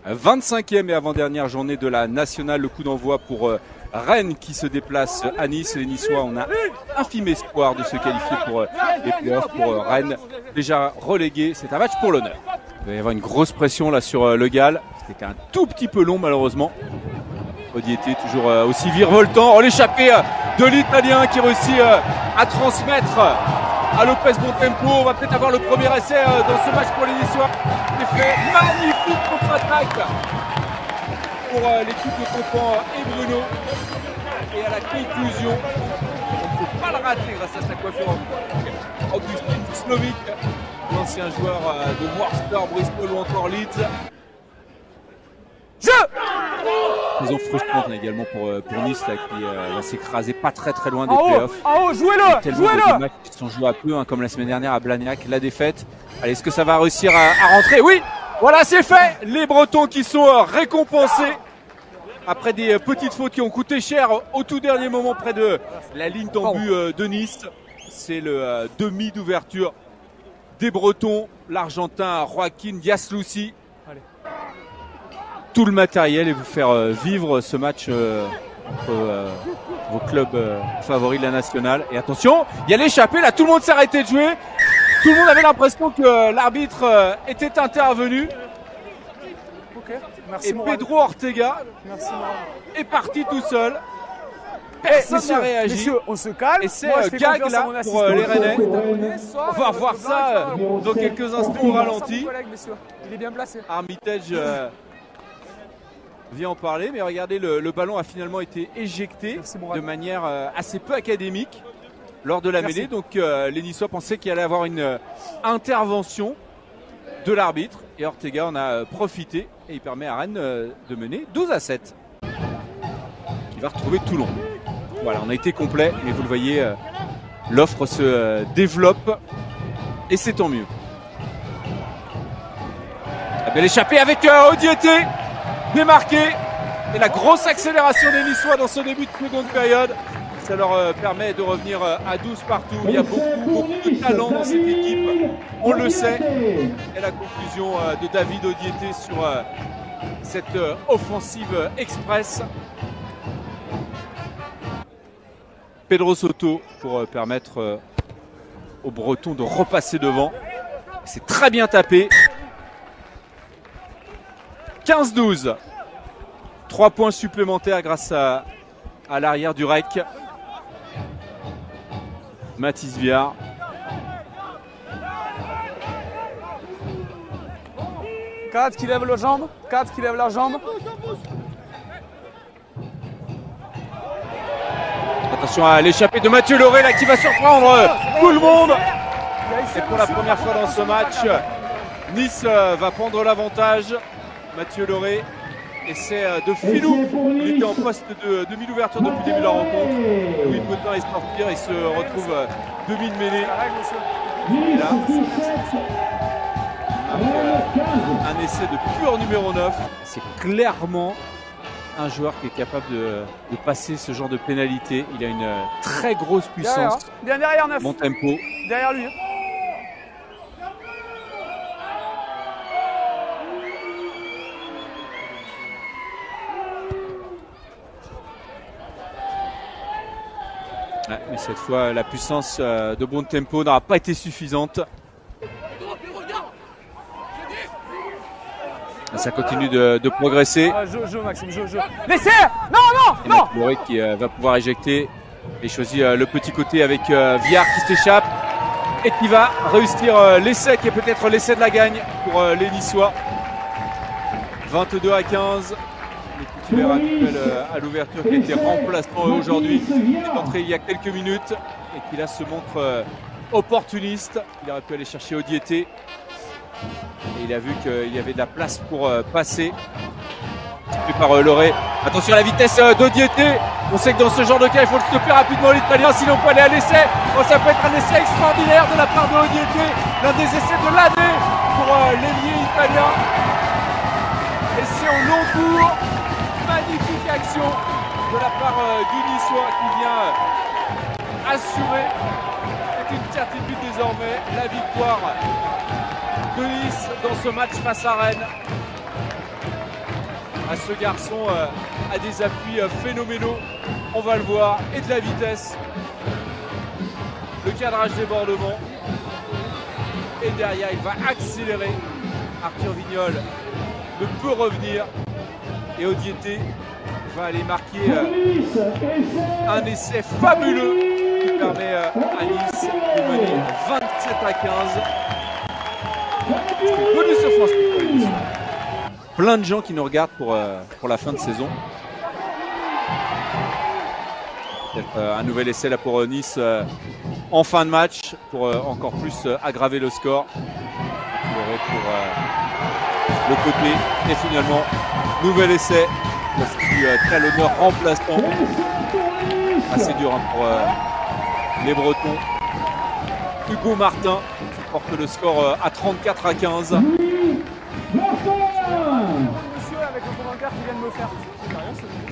25e et avant-dernière journée de la nationale. Le coup d'envoi pour Rennes qui se déplace à Nice. Les Niçois, on a infime espoir de se qualifier pour les playoffs. Pour Rennes, déjà relégué, c'est un match pour l'honneur. Il va y avoir une grosse pression là sur Le Gall. C'était un tout petit peu long malheureusement. Odiete toujours aussi virevoltant. Oh, l'échappée de l'Italien qui réussit à transmettre à Lopez Bontempo. On va peut-être avoir le premier essai dans ce match pour les Niçois. Effet magnifique contre-attaque pour l'équipe de Confant et Bruno. Et à la conclusion, on ne peut pas le rater grâce à sa coiffure. Augustin Slovic, l'ancien joueur de Worcester, Bristol ou encore Leeds. Saison frustrante également pour Nice là, qui va s'écraser pas très loin des playoffs. Jouez-le, jouez-le. Des matchs qui sont joués à peu, hein, comme la semaine dernière à Blagnac, la défaite. Allez, est-ce que ça va réussir à rentrer? Oui, voilà, c'est fait. Les Bretons qui sont récompensés après des petites fautes qui ont coûté cher au tout dernier moment près de la ligne d'en but de Nice. C'est le demi d'ouverture des Bretons, l'Argentin Joaquin Diaz-Lucy. Tout le matériel et vous faire vivre ce match entre vos clubs favoris de la nationale. Et attention, il y a l'échappée, là tout le monde s'est arrêté de jouer. Tout le monde avait l'impression que l'arbitre était intervenu. Merci, et Pedro Ortega est parti tout seul. Personne n'a réagi. Messieurs, on se calme. Et c'est gag là pour les Rennais. On va voir ça dans quelques instants au ralenti. Il est bien placé. Armitage vient en parler, mais regardez, le ballon a finalement été éjecté de manière assez peu académique lors de la mêlée. Donc les Niçois pensaient qu'il allait avoir une intervention de l'arbitre et Ortega en a profité et il permet à Rennes de mener 12-7. Il va retrouver Toulon. Voilà, on a été complet, mais vous le voyez, l'offre se développe et c'est tant mieux. La belle échappée avec Odiete. Démarqué et la grosse accélération des Niçois dans ce début de seconde période, ça leur permet de revenir à 12 partout. Il y a beaucoup de talent dans cette équipe, on le sait. Et la conclusion de David Odiete sur cette offensive express. Pedro Soto pour permettre aux Bretons de repasser devant. C'est très bien tapé. 15-12. 3 points supplémentaires grâce à l'arrière du REC. Mathis Viard. Cadre qui lève la jambe. Cadre qui lève la jambe. Attention à l'échappée de Mathieu Lauré là qui va surprendre tout le monde. Et pour la première fois dans ce match, Nice va prendre l'avantage. Mathieu Lauré essaie de filou. Il était en poste de demi-ouverture depuis le début de la rencontre. Louis Potin est sortir et se retrouve demi de mêlée. Et là, un essai de pur numéro 9. C'est clairement un joueur qui est capable de passer ce genre de pénalité. Il a une très grosse puissance. Bien derrière 9. Bon tempo. Derrière lui. Ouais, mais cette fois, la puissance de bon tempo n'aura pas été suffisante. Ça continue de progresser. Joue, Maxime, joue. Laissez. Non. Lauré qui va pouvoir éjecter et choisit le petit côté avec Viard qui s'échappe et qui va réussir l'essai qui est peut-être l'essai de la gagne pour les Niçois. 22-15. Les titulaires actuels à l'ouverture qui a été remplaçant aujourd'hui, qui est entré il y a quelques minutes et qui là se montre opportuniste. Il aurait pu aller chercher Odiete et il a vu qu'il y avait de la place pour passer. Stoppé par Lauré. Attention à la vitesse d'Odiete. On sait que dans ce genre de cas, il faut le stopper rapidement l'Italien, sinon on peut aller à l'essai. Oh, ça peut être un essai extraordinaire de la part de Odiete. L'un des essais de l'année pour l'ailier italien. Essai en long cours. Magnifique action de la part du Niçois qui vient assurer, c'est une certitude désormais, la victoire de Nice dans ce match face à Rennes. à ce garçon a des appuis phénoménaux, on va le voir, et de la vitesse. Le cadrage débordement. Et derrière, il va accélérer. Arthur Vignol ne peut revenir. Et Odiété va aller marquer un essai fabuleux qui permet à Nice de mener 27-15. C'est bonus offensif pour les Niçois. Plein de gens qui nous regardent pour la fin de saison. Un nouvel essai là pour Nice en fin de match pour encore plus aggraver le score. Pour le côté. Et finalement, nouvel essai. Talonneur remplaçant. Assez dur pour les Bretons. Hugo Martin qui porte le score à 34-15. Avec le commentaire qu'il vient de me faire.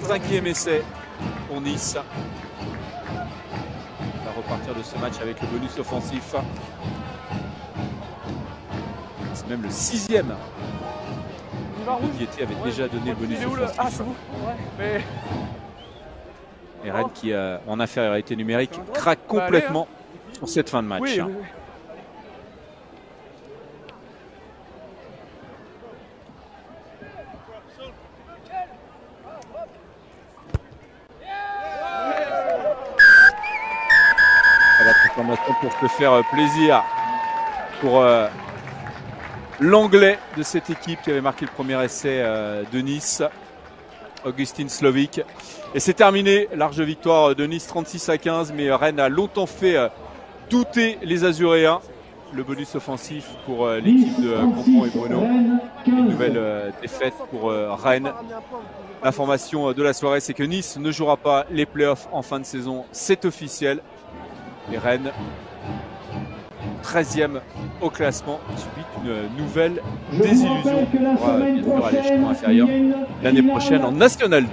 5e essai pour Nice. On va repartir de ce match avec le bonus offensif. C'est même le 6e. Odiété avait déjà donné le bonus offensif. Ah, c'est bon. Ouais. Et Rennes qui, en infériorité numérique, craque complètement sur cette fin de match. Oui. La transformation pour se faire plaisir pour l'anglais de cette équipe qui avait marqué le premier essai de Nice, Augustin Slovic. Et c'est terminé, large victoire de Nice 36-15, mais Rennes a longtemps fait douter les Azuréens. Le bonus offensif pour l'équipe de Compton et Bruno. Une nouvelle défaite pour Rennes. L'information de la soirée, c'est que Nice ne jouera pas les playoffs en fin de saison, c'est officiel. Et Rennes, 13e au classement, subit une nouvelle désillusion pour aller l'échelon inférieur l'année prochaine en National 2.